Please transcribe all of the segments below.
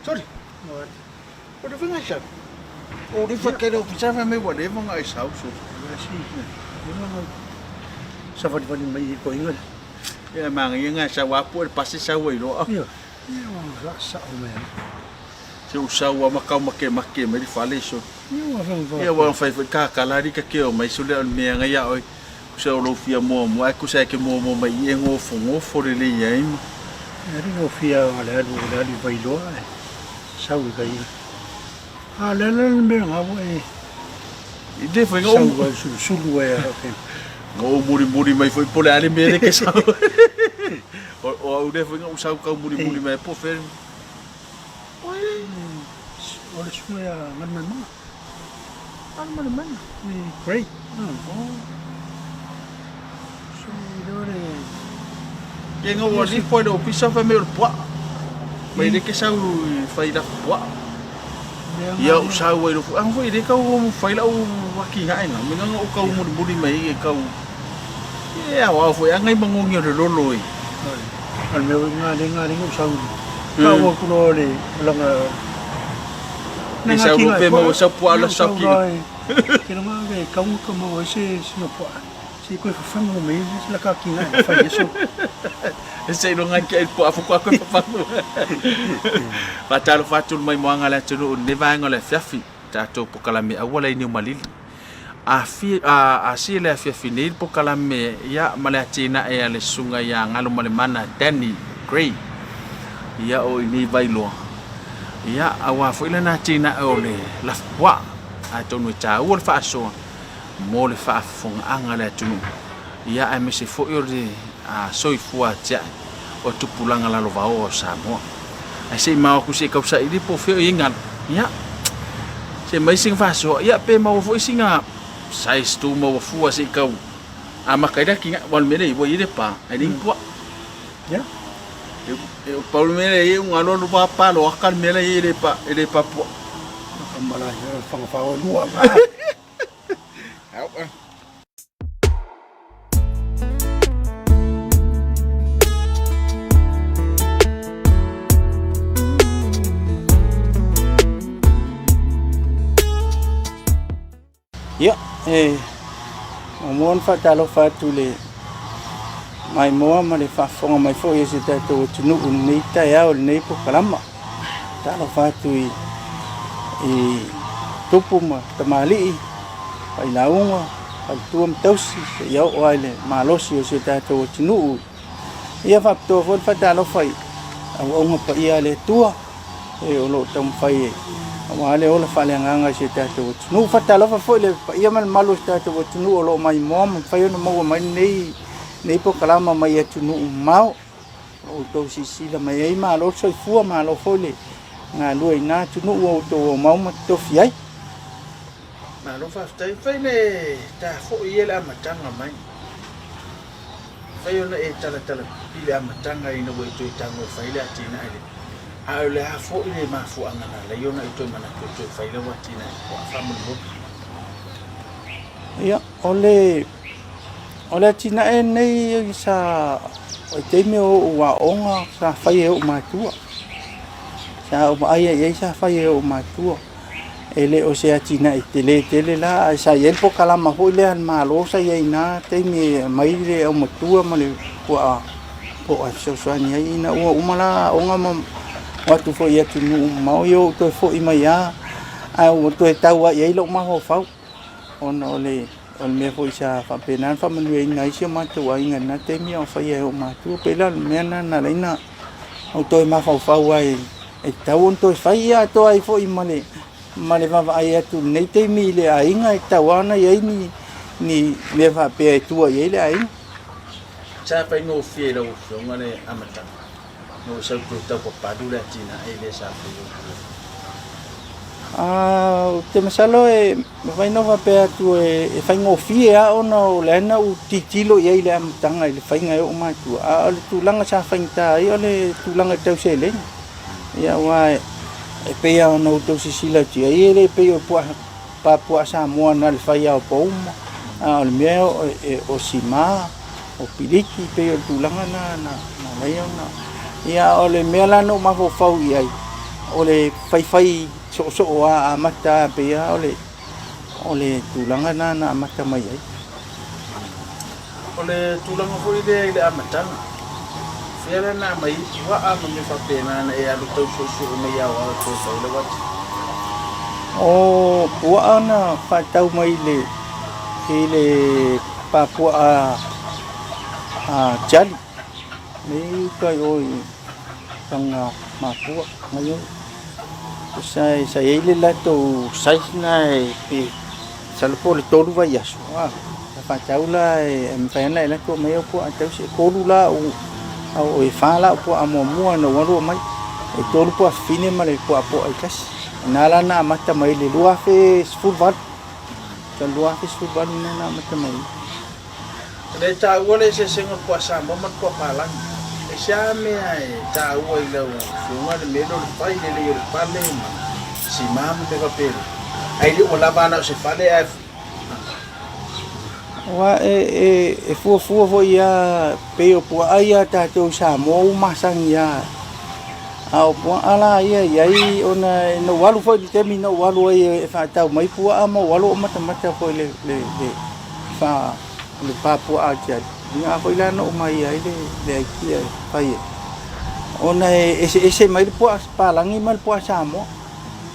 Sorry. What the thing I said? Oh, they forget of me whatever I saw. So, Somebody may go in. yeah, man, you guys are what put passes away. Yeah, that's man. So, Macam, very fallish. Yeah, one favorite car, Kalarica kill, my soldier, me and I. So, Lofia more, I could say more, my young off for the game. I don't know if you are allowed by law. So, I don't know how way. It's different. Should wear. Oh, Muri, my foot, pull out in America. Or definitely South Muri, my poor friend. Or it's where I'm a man. Great. So, you know what? If I don't piece of a milk, what? May they kiss out fight up what? Yo, sao vậy được? Anh phải đi câu phải là kỳ ngại mà mình nó câu một body mấy cái câu. Yeah, wow, phải anh ấy bằng ngôn nhiều rồi rồi. Anh mới nghe đến câu sau. Câu của nó đi là Đi sao lúc về mà sao qua là sao kì. Cái nó cái công mà sẽ nó qua. Chỉ coi phăng của mình là cái kỳ ngại phải số. Saya dengan kait puak aku apa Baca lupa cun mai muang ala cunu neva ngole fiafi tato pokalame awala ini malili asile fiafi ni pokalame ya malachina e ale sungai ya Galumalemana Danny Gray ya o ini bailo ya awa foi na china ole la wa ato no cha wol fa so mo le fa fong angala cunu ya amesi fo orde soifua tia o tupulanga la lovao Samoa. Ai sei mau ku se kausa ili po feo ingan. Ya. Se mai sing faso ya pe mau fo singa. Size tu mau fua se kau. Ama kaida kinga wal mele bo ide pa. Ai ding po. Ya. Eu Paulo mele e un alo pa pa lo akal mele ide pa po. Malah fang fao dua. Help. Ya, mohon fatalo fatule. Mai moa male fafonga mai fo yesi tato tunu unni ta ya ol nei po kalama. Talo fatui tupuma tamali ai naunga ai tuam tausi ya oile malosi yesi tato tunu. Ia fapto fo fatalo fai. Au onga pa ia le tua. Olo tam fai. Wale ola fale nganga si tato nu fatalo fa foi le ia man malu tato nu olo mai mom fa yo mo mai nei po kalama mai atu nu mau o to si la mai ai malo soi fu malo foi nga lui na tu nu o to mau ma to fiai malo fa stai fa ne ta fo ia la matanga mai fa yo na e tala pile matanga ina wo to tango fa ile atina ile le fo ile ma fo angana la yona ito mana to faila watina ko afamu bo ya ole tina e nei sa o te me o wa onga sa fai o matua sa o ai sa fai o matua ele o se tina e tele la sa yel po kalama ho le an malo sa ye na te me mai le o matua ma le po a so ni ai na o mala onga watu fo ia tunu mau yo to fo imaya au to tawa ia lo ma ho fa ono le on me fo isa fa penan fa man we ngai se ma to ai ngana te mi o fa ia o ma tu pela me na na leina au to ma fa wai e tawon to fa ia to ai fo imale male va ai tu nei te mi le ai ngai tawana ia ni le fa pe tu ia le ai cha pa no fie lo so ngane amata no sa ko ta ko padula tina ele sa ko te masalo e vai no va pe tu e fai ngofia ono lena u titilo ia ile am tanga ile fai ngai o mai tu a tu langa sa fai ta ia le tu langa tau sele ia wa e pe ia no to sisila ti ia le pe o pa Samoa na le fai au po a le meo o sima o piliki pe o tu langa na ia ole mela no ma fo fau ia ole fai so a mata pe ole tulanga na mata mai ai ole tulanga foi le amatanga fere na mai wa a me fa pena na e alu tau so me ya wa ko so le wat o wa ana fa tau mai le papua a jali me kai oi tanga mapua ngayo sai ele la to sai nai pe salpo le tolu vai aso fa taula e mpena la ko me ko atau se kolu la o e fa la po amo mo no waro mai e tolu po fine male ko apo ai kas nala na mata mai le lua fe full lua fe full na mata mai le ta wole se sengo po sa mo man po palang e sa me ai ta wo i lo funga le melo le pai le pale si mam te papel ai le ola bana se pale ai wa e fu ia pe o po ai ta to sa mo masang ia au po ala ia ai ona no walu foi te mi no walu e fa ta mai pu a mo walu mata foi le fa le papu a tia nga foi la no mai ai le kia pai ona ese mai po pa langi mal po sa mo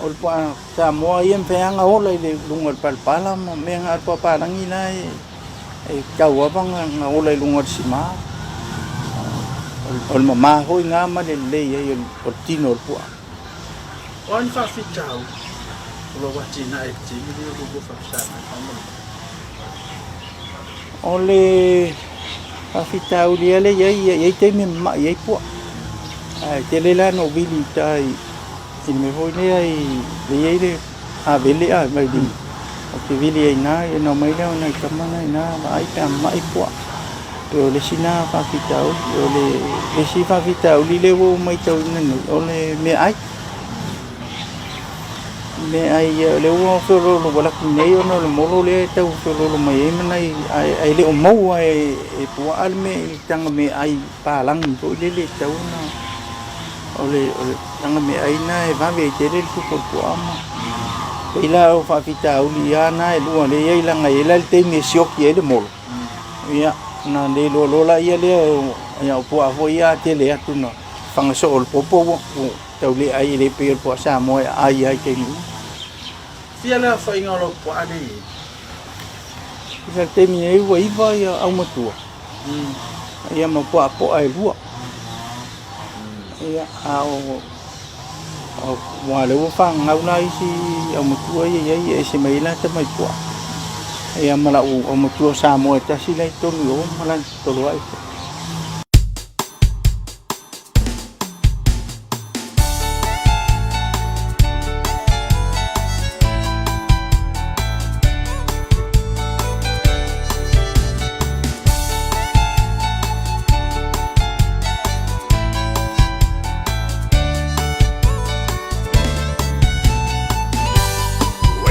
o po sa mo iem pe anga o le lungol pala me nga po pa langi na e kau abang nga o le lungol sima o mama ho nga ma le o tino po on fa fitau lo watina e ti ni lo fa sa ole afita uliale ye te me ma ye po te le la no vili tai il me voi ne ai le a vele a mai di o te vili ai na e no mai le na kamana na ai ta mai po to le sina fa fita le si fa fita uli le wo mai tau na ole me ai le wo fero lo wala nei no le molo le tau fero lo mai mai ai le o mau ai po alme tanga me ai pa lang to le tau na ole tanga me ai na e va ve te le po ama ila o fa fita uliana e lo le ai la ngai la te me siok ye le molo ya na le lo la ia le ya po a vo ia te le atu no fanga so o popo tau le ai le pe po sa mo ai te ni fiala fa ingolo po ani ia te mi e wa iva ia au matua ia ma po ai lua ia au wa le fa ngau na isi au matua ia se mai la te mai po ia mala au matua sa mo ta si lai to mi o mala to lo ai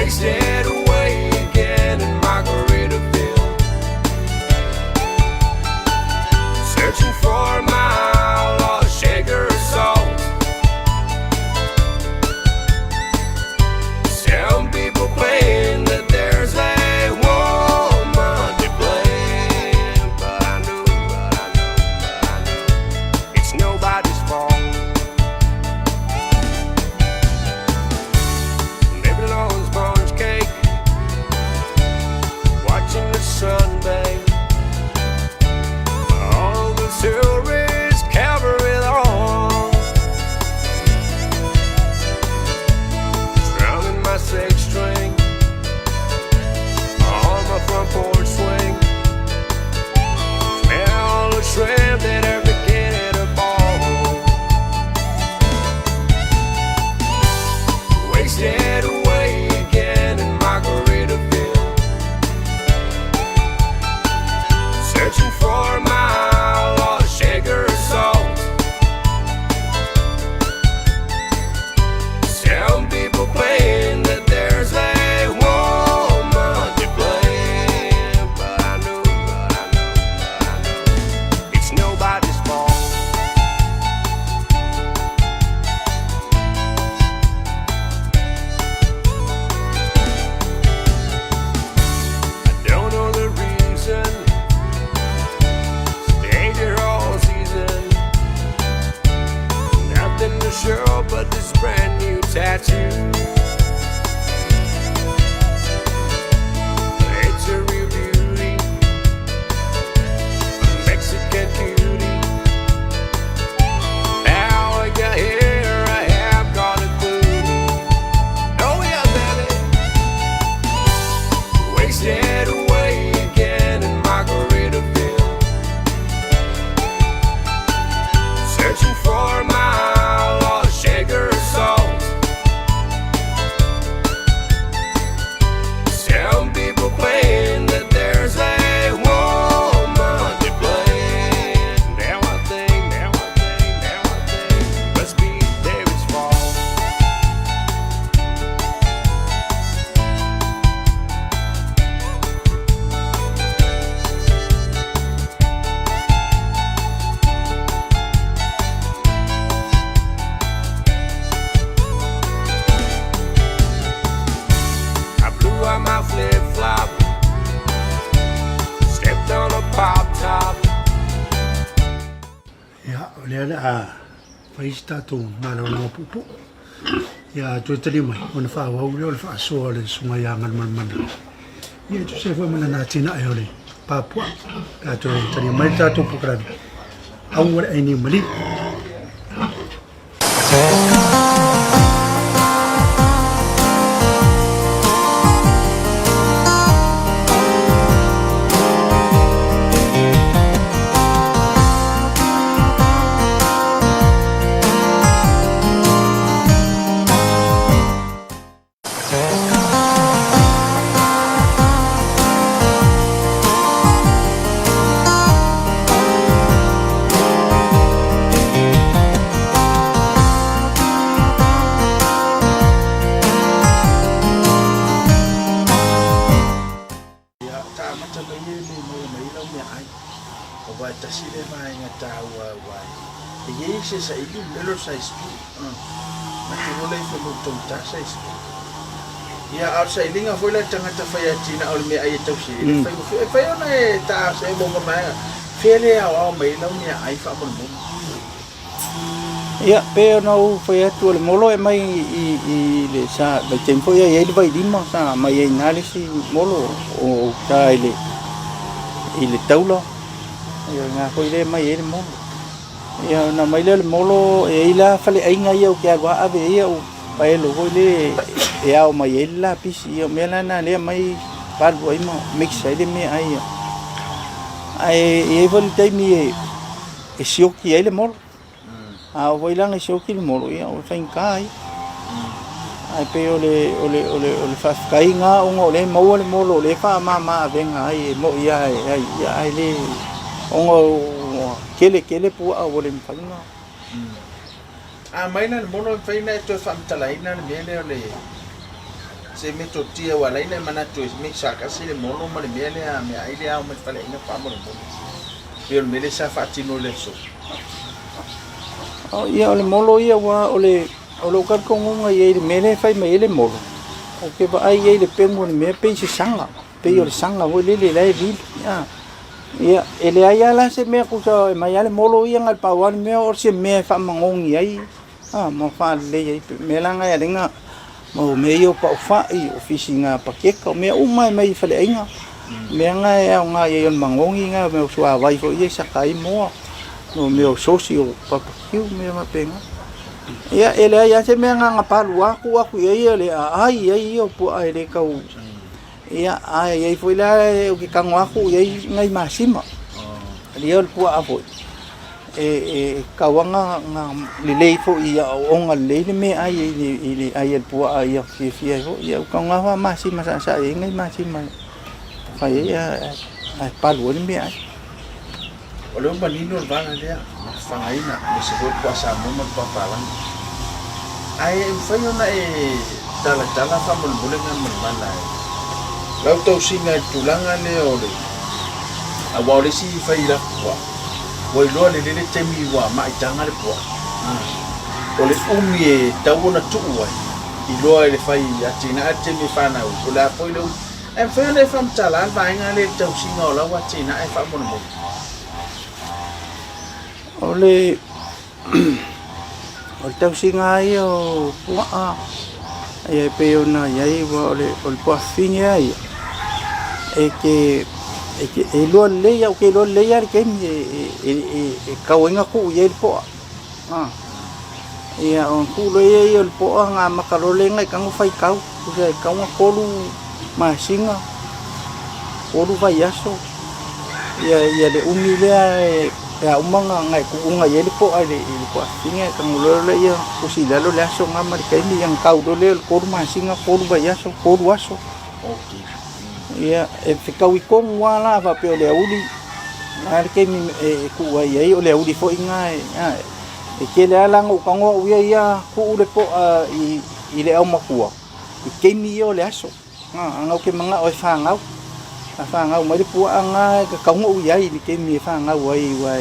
Wasted away again in Margaritaville. sure, but this brand new tattoo, it's a real beauty, a Mexican cutie. Now I got here, I have got a clue. Oh yeah, baby, wasted away again in Margaritaville, searching for my lost sugar salt. Some people claim that there's a woman to blame. Now I think must be David's fault. I blew out my flip-flop, stepped on a pop top. Ya, oleh paista tu malo no pupu. Ya, tu tadi mai, on fa wa ule fa so le sunga ya ngal man. Ya, tu se foi mana na tina ai ole. Papua. Ya, tu tadi mai ta tu pukran. Au wa ai ni mali. Ya ta mata le ye le mai lo me ai. O vai ta si le mai nga ta wa wa. Ye se sa ilu melo sa istu. Ma te vole fo mo ton ta sa istu. Ya ar sa ilinga foi la tanga ta fa ya tina o me ai tau si. Fa ona e ta se mo mo mai. Fele a mai lo me ai fa mo mo. Ia, pe no foi atu le molo e mai i le sa le tempo ia ia le vai lima sa mai ai analisi molo o ta ile taula. Ia nga foi le mai ele molo. Ia na mai le molo e ila fale ai nga ia o ke agua ave ia o pa ele foi le e ao mai ele la pisi ia mela na le mai pa ai mo mix ai le me ai. Ai e vol tai mi e sioki ai le molo. A voi lang iso ki molo ia o fain kai ai pe ole fa kai nga o le mo le molo le fa ma venga ai mo ia ai le o kele pu a ole mfanga A mai na mono faina to fam talaina me le se me to tia wala ina mana to me saka se le mono ma le me le a me ai le a me fale ina pa mo le pero me le sa fatino le so. ia ole molo ia wa ole kar ko nga ia le mele fai mai le molo o ke ba ai ia le pengo me pe se sanga pe yo sanga wo le vi ia ele ai ala se me ku so mai ale molo ia ngal pa wan me or se me fa mangong ai mo fa le ia me la nga ia nga mo me yo pa fa i ofisinga pa ke ko me mai fa le nga me nga ia nga ia mangong nga me so vai fo ia sa kai mo no meu socio papakiu me mapenga ia ele ia se me nga palu aku ia le ai o po ai le kau ia ai foi lá o que kango aku ia ngai masima ali o po apo kawanga nga lilei fo ia o nga le me ai el po ai fi ia kango wa masima sa ngai masima fa ia palu me ai. Oleh manino bang dia fangaina disebut kuasa mo magpapalang ay fayo na dala fa mo bulan nga manmalay law to singa tulangan le ole awali si faila kwa boy lo le temi wa ma itanga le kwa ole umi tawona tuwa ilo le fai atina temi fana ula poilo em fayo le fam talan ba nga le to singa la wa tina ai fa mo o tau singa ai o pua e pe ona yai wa o le pua finga ai e lo le ya o ke lo le ya ke e kauenga ku ye po ia on ku lo ye o po nga makarole ngai kang fai kau ku se kau kolu masinga kolu vai aso ia le umile ya umanga ngai ku unga ye po ai le po finga kang lo le ya ku si lo le aso nga mar kai ni yang kau do le kolu masinga kolu vai aso kolu aso okay ia e fikau I kong wala va pe le uli ar ke mi ku wa ye o le uli fo inga e ke le ala ngo kango ia ku le po I le au makua I ke mi o le aso ngau ke manga o fa ngau mai pu anga ka kango ia I ke mi fa ngau wa ia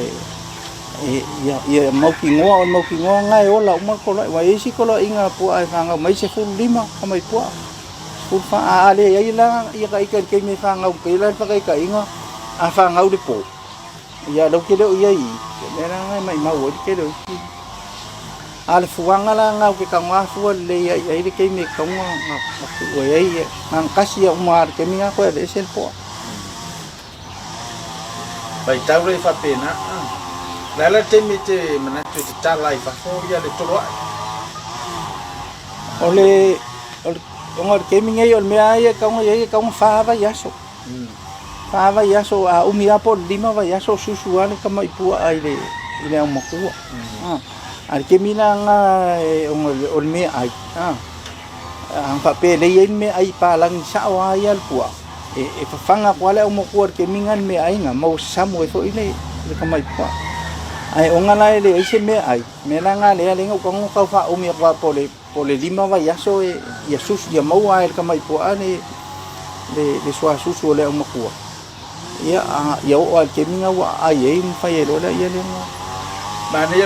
mau ki ngo ngai o la uma ko wa isi ko lo inga pu ai fa ngau mai se fu lima mai pu fa ale ia la ia ka ke mi fa ngau pe la pa ka inga a fa ngau de po ia lo ke lo ia I era ngai mai mau ke lo al fuanga la ngau ke ka ngwa fu le ia I ke mi ka ngwa ku ia nang kasi o mar ke mi ko de sel po bai tau le fa pena la te mi te mana te tala I fa fo ia le tolo ole ngor ke mi ngai ol me ai ka ngwa fa va yaso a umi apo lima va yaso susuale ka mai pu ai le o makua al ke mi na nga ol me ai ang pa pe le me ai pa lang sa wa ya pu e fa fanga kwale o makua ke mi ngan me ai nga mo samu fo ile ka mai pu ai onga la le ise me ai me na nga le nga ko ka fa umi kwa po le lima va yaso ia sus ia mau ai ka mai po ane le sua susu le uma kua ia ia o al ke minga wa ai e fa ye lo la ia le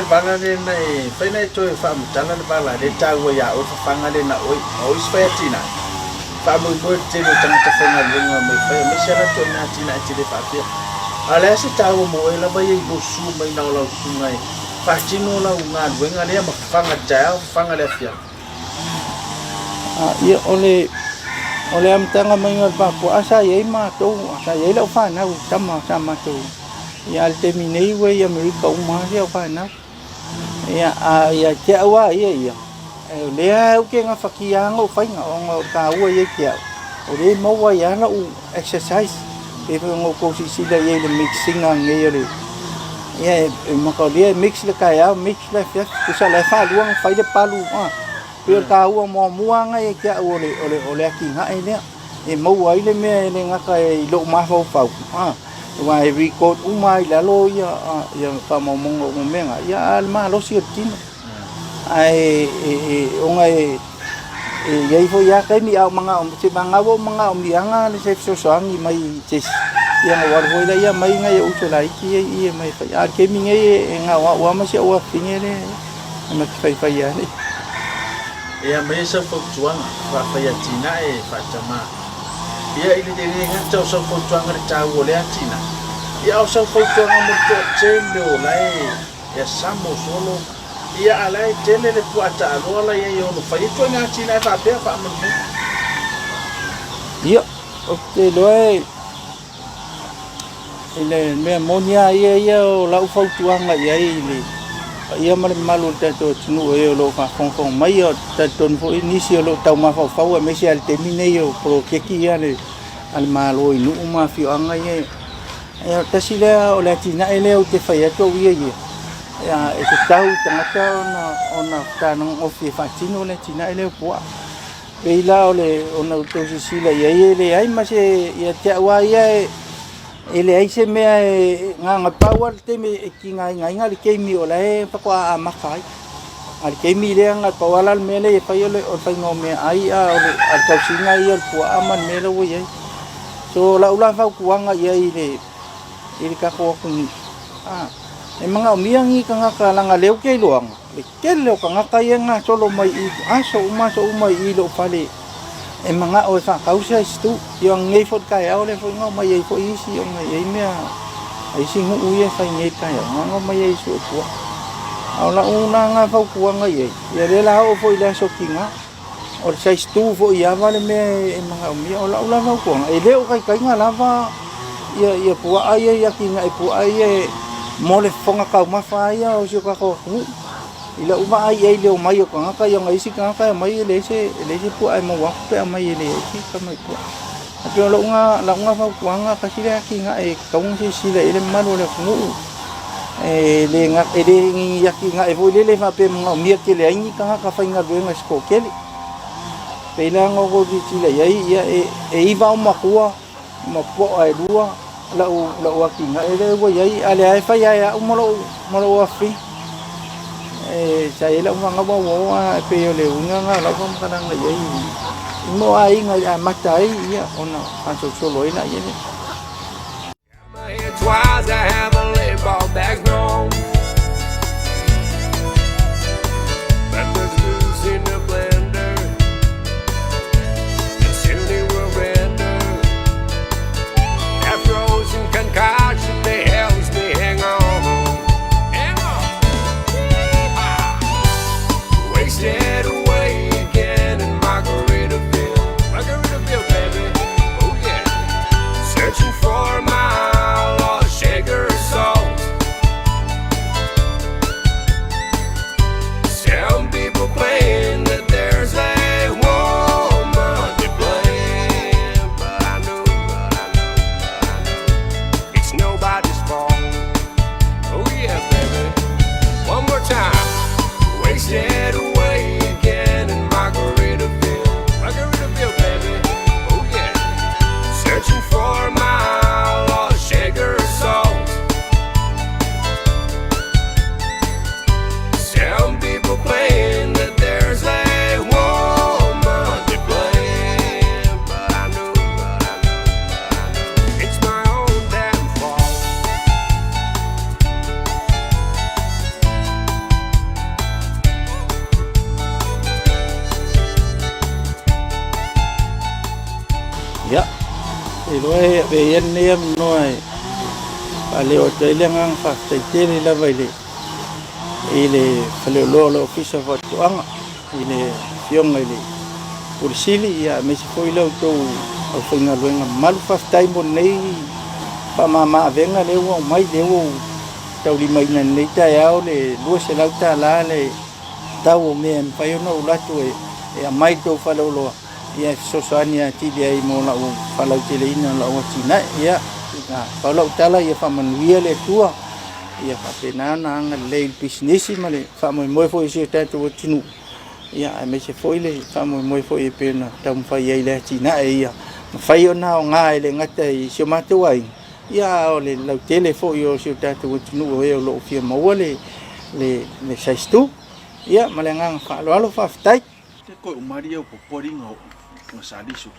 bana le nei fa nei to fa mutana le bala le tawa ya o fa nga le na o isfatina fa mo te le tanga te fa le nga mo fa me sera to na tina te le fa pia ale se tawa mo e la ba ye go su mai na la su ngai fa tino la nga wenga le ma fa nga ja fa nga le fia ia ole am tanga mai ngal pa po asa ye ma to asa ye lo fa na sama to ia al terminei we ia me ka uma ia fa na ia ke wa ia le au ke nga fa ki anga o fa nga o ka wa ye ke o le mo wa ya na u exercise e ngo ko si la ye le mixing nga ye le ia mo ko le mix le ka ya mix le fa ku sa le fa luang fa de palu pe ka u mo muanga e ke ole aki nga e le e mo wa ile me le nga ka lo ma fo fa wa e record mai la lo ya fa mo me nga ya al ma lo si tin ai onga ye fo ya ka mi au manga se manga wo manga mi anga le se so sangi mai tes ya war ho la ya mai nga u so la ki mai fa ya ke mi nge nga wa ma se wa fingere na fa ya ni ia me sa fo tuanga fa fa ya tina e fa chama ia ile de nga tau sa fo tuanga le tau le tina ia o sa fo tuanga mo to chelo lai ya samo solo ia ala tele le puata lo la ia yo no fa itu nga tina fa pe fa mo ia o te loe ile me monia ia la u fo tuanga ia ia malu te to tunu e lo fa fon mai o te ton fo inicio lo tau ma fa me se al termine yo pro que ki ale al malo i nu ma fi anga ye e te sile o la tina ele o te fa ya to wi ye ya e te tau tangata ona tanong o fi fa tino le tina ele po e la ole ona to sile ye le ai ma se ya te wa ye ele ai se me nga power te me ki nga ke mi ola e pa ko a ma fai al ke mi le nga power al me le pa yo le o fa ngo me ai a al ka singa i al ko a man me le wo ye so la ula fa ku nga ye ile ka ko e mga umiangi ka nga ka nga leo ke luang ke leo ka nga ka ye nga solo mai i aso umai i lo pale e mga o sa kausa stu yung ngay fod kaya ole fo ngo may fo isi yung ngay me ai singu uye fa ngay kaya ngo may su po Au la una nga fau kuanga ye. Ia le la o foi la sokinga. O sai stu fo ia vale me e manga mi o la fau kuanga. E le o kai nga lava ia pua ai ia kinga e pua ai mole fonga kau mafa ia o sio ka ko. Ila uma ai le o mai o kanga ka ia ngai si kanga ka mai le se pua ai mo wa pe mai le si ka mai pua. Ape lo nga fau kuanga ka si le kinga e kaung si le ile malo le fu. Le nga ngi yaki nga e le fa pe mo mi ke le ai ka fa nga nga sko ke le pe la ngo go di le ai ia e va ma kuwa ma po ai lua la o ki nga le go ai ale ai fa ya mo lo fi sa ile mo nga bo pe le nga la ko ka nang le ai mo ai nga matai ia ona fa solo ina ia Twice I haven't lived all back home. Peppers loose in the blender, and soon it will render. That frozen concoction that helps me hang on. Wasted away again in Margaritaville, baby. Oh yeah, searching for my sugar salt. Some people claim that there's a woman to blame, but I know it's nobody's fault. Oh yeah, baby. One more time. Wasted away again in Margaritaville, baby. Oh yeah. Searching for my lost sugar salt. Some people claim that there's a woman to blame, but I know it's my own damn fault. Ya. Iloi be yen niam noi. Ale o te lengang fa te tele la vai le. Ile fale lo ofisa fa tuanga. Ile fionga ile. Ursili ya me se foi lo to o finga luenga mal fa tai mo nei. Pa mama venga le o mai le o tau li mai na nei ta ao le lo se la ta la le tau me en pa yo no la to e mai to fa lo ia sosania ti dia I mo la o pala tele ina la o tina ia pa la tala ia fa manuia le tua ia fa penana nga le business male fa mo fo isi ta to tinu ia me se foi le fa mo fo e pena tam fa ia le tina ia fa yo na nga le ngata I se mato ai ia o le la tele fo yo se ta to tinu o e lo fia mo le saistu ia male nga fa lo fa tai te ko maria ko poringo masadisu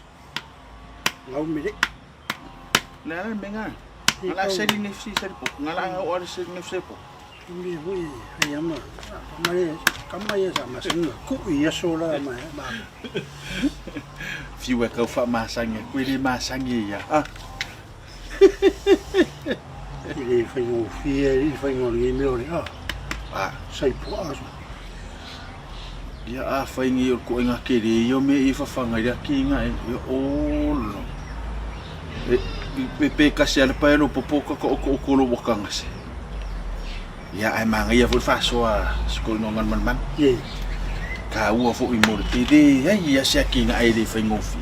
ngau mire la menga ngala seri nefsi seri po ngala o seri nefsi po ngi hui ayama mare kamaya sama singa ku ia sola ma fiwa ka fa masange ku ri masange ya ile foi ngo ngi me ori sai po aso ia fa ngi ko nga kiri yo me I fa fanga ya kinga yo olo pe kasi ala pa no popoka ko lo wakanga se ia ai manga ia fu fa so skol no ngan man ye ka u fu I mo ti ia se kinga ai le fa ngofi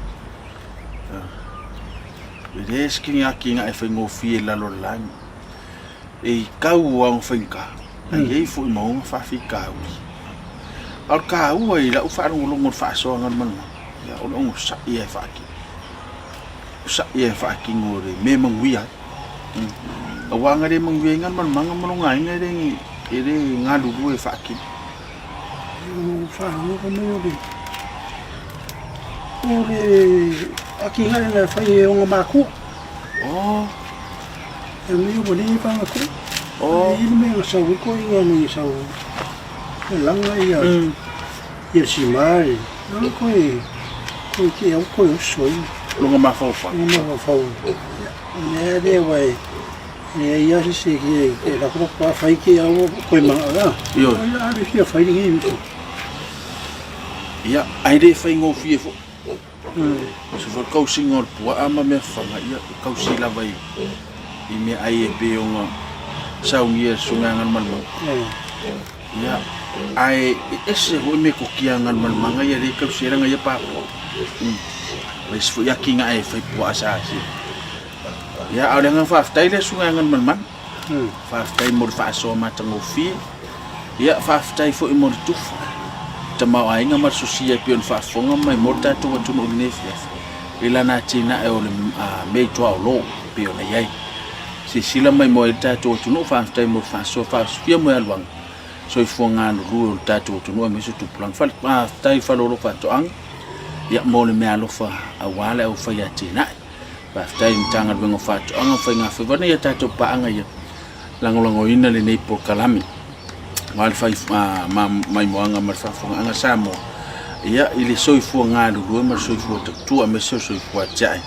le skinga kinga ai fa ngofi la lo lan e ka u ang finka ai fu mo fa fi ka al ka u ai la u fa ngulong fa so ngan man ya o no sa ia fa ki ngore me mangwia awanga de mangwia ngan man manga ngai ngai de ngadu du fa ki fa no ko me ori aki ngai na fa ye o maku e me o ni fa maku ni me so ko ngai so langa ia ia si mai no ko ke au ko soi lunga ma fofa ne de wai ia se ke la ko pa fai ke au ko ma la Yo. ia le fia fai ni Ia ai de fai ngo fie fo. So for coaching or po ama me fanga ia coaching la vai. I me ai e pe onga saungia sungangan man. Ia ai ese ho me ko kiangan man manga ia de coaching nga ia pa. Mas fu yakinga ai fai po asa si. Ya ada nga fa tai le sungangan man. Fa tai mo fa so ma tango fi. Ya fa tai fo mo tufa. Tamau ai nga marsusia pion fa fonga mai morta to tu no nefia ila na tina e ole me to lo pion ai si sila mai mo ta to tu no fa tai mo fa so fa fia mo alwang so fonga no ru ta to tu no me so tu plan fa tai fa lo fa to ang ya mo le me alo fa awala o fa ya tina fa tai tanga bengo fa to ang fa nga fa va ya ta to pa anga ya lango ina le nei po kalami mal fai mai moanga mar fa fonga anga Samoa ia ile soifua ngalo ru mar soifua tu a me soifua jai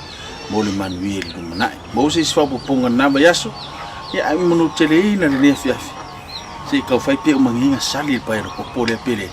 mole manuel no manai mo se fa poponga na ba yaso ia ai monu tele ina le fiafi se ka fai pe manginga sali pa ro po pole pele